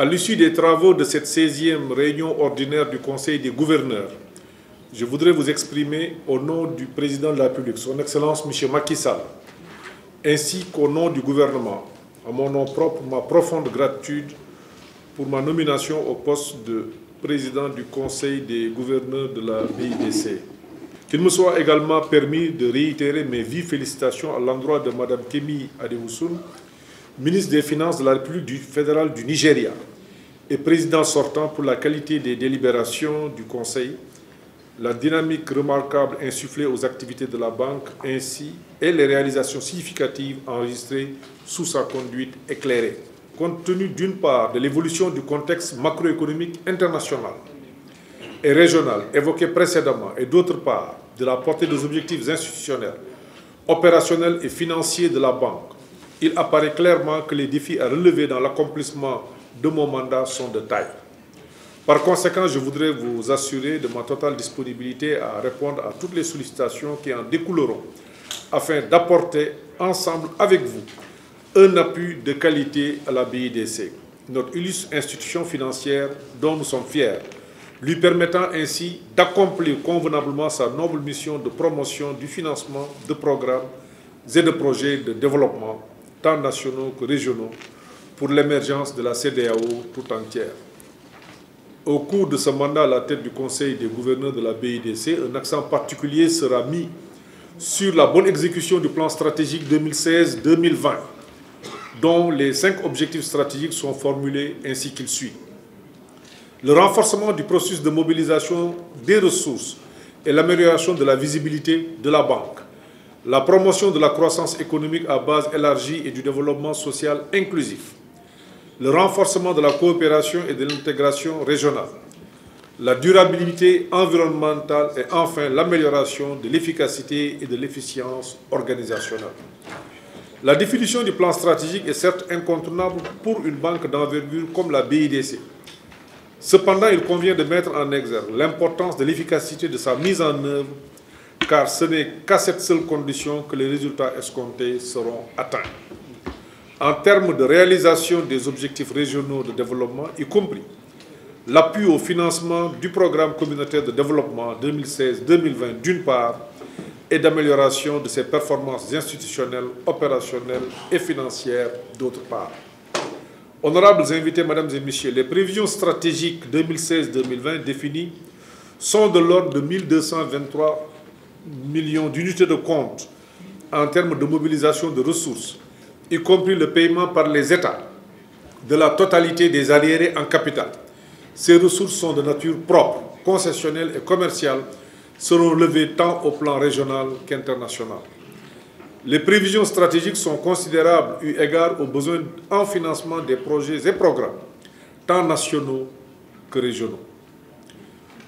À l'issue des travaux de cette 16e réunion ordinaire du Conseil des gouverneurs, je voudrais vous exprimer au nom du Président de la République, Son Excellence M. Macky Sall, ainsi qu'au nom du gouvernement, à mon nom propre, ma profonde gratitude pour ma nomination au poste de Président du Conseil des gouverneurs de la BIDC. Qu'il me soit également permis de réitérer mes vives félicitations à l'endroit de Mme Kemi Adewusun, ministre des Finances de la République fédérale du Nigeria et président sortant, pour la qualité des délibérations du Conseil, la dynamique remarquable insufflée aux activités de la banque, ainsi et les réalisations significatives enregistrées sous sa conduite éclairée. Compte tenu d'une part de l'évolution du contexte macroéconomique international et régional évoqué précédemment, et d'autre part de la portée des objectifs institutionnels, opérationnels et financiers de la banque, il apparaît clairement que les défis à relever dans l'accomplissement de mon mandat sont de taille. Par conséquent, je voudrais vous assurer de ma totale disponibilité à répondre à toutes les sollicitations qui en découleront, afin d'apporter ensemble avec vous un appui de qualité à la BIDC, notre illustre institution financière dont nous sommes fiers, lui permettant ainsi d'accomplir convenablement sa noble mission de promotion du financement de programmes et de projets de développement, tant nationaux que régionaux, pour l'émergence de la CEDEAO tout entière. Au cours de ce mandat à la tête du Conseil des gouverneurs de la BIDC, un accent particulier sera mis sur la bonne exécution du plan stratégique 2016-2020, dont les 5 objectifs stratégiques sont formulés ainsi qu'il suit. Le renforcement du processus de mobilisation des ressources et l'amélioration de la visibilité de la banque. La promotion de la croissance économique à base élargie et du développement social inclusif. Le renforcement de la coopération et de l'intégration régionale. La durabilité environnementale et enfin l'amélioration de l'efficacité et de l'efficience organisationnelle. La définition du plan stratégique est certes incontournable pour une banque d'envergure comme la BIDC. Cependant, il convient de mettre en exergue l'importance de l'efficacité de sa mise en œuvre, car ce n'est qu'à cette seule condition que les résultats escomptés seront atteints. En termes de réalisation des objectifs régionaux de développement, y compris l'appui au financement du programme communautaire de développement 2016-2020 d'une part, et d'amélioration de ses performances institutionnelles, opérationnelles et financières d'autre part. Honorables invités, Mesdames et Messieurs, les prévisions stratégiques 2016-2020 définies sont de l'ordre de 1223 millions d'unités de compte en termes de mobilisation de ressources, y compris le paiement par les États de la totalité des arriérés en capital. Ces ressources sont de nature propre, concessionnelle et commerciale, seront levées tant au plan régional qu'international. Les prévisions stratégiques sont considérables eu égard aux besoins en financement des projets et programmes, tant nationaux que régionaux.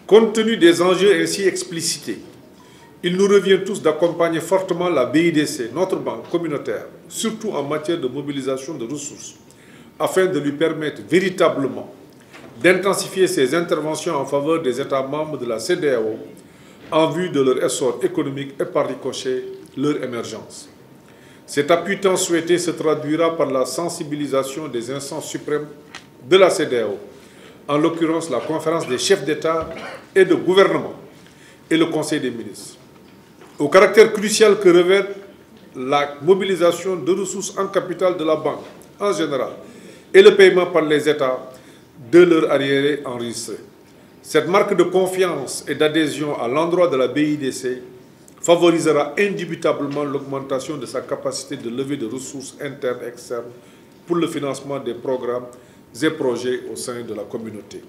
Compte tenu des enjeux ainsi explicités, il nous revient tous d'accompagner fortement la BIDC, notre banque communautaire, surtout en matière de mobilisation de ressources, afin de lui permettre véritablement d'intensifier ses interventions en faveur des États membres de la CEDEAO en vue de leur essor économique et par ricochet leur émergence. Cet appui tant souhaité se traduira par la sensibilisation des instances suprêmes de la CEDEAO, en l'occurrence la conférence des chefs d'État et de gouvernement et le Conseil des ministres, au caractère crucial que revêt la mobilisation de ressources en capital de la banque en général et le paiement par les États de leurs arriérés enregistrés. Cette marque de confiance et d'adhésion à l'endroit de la BIDC favorisera indubitablement l'augmentation de sa capacité de levée de ressources internes et externes pour le financement des programmes et projets au sein de la communauté.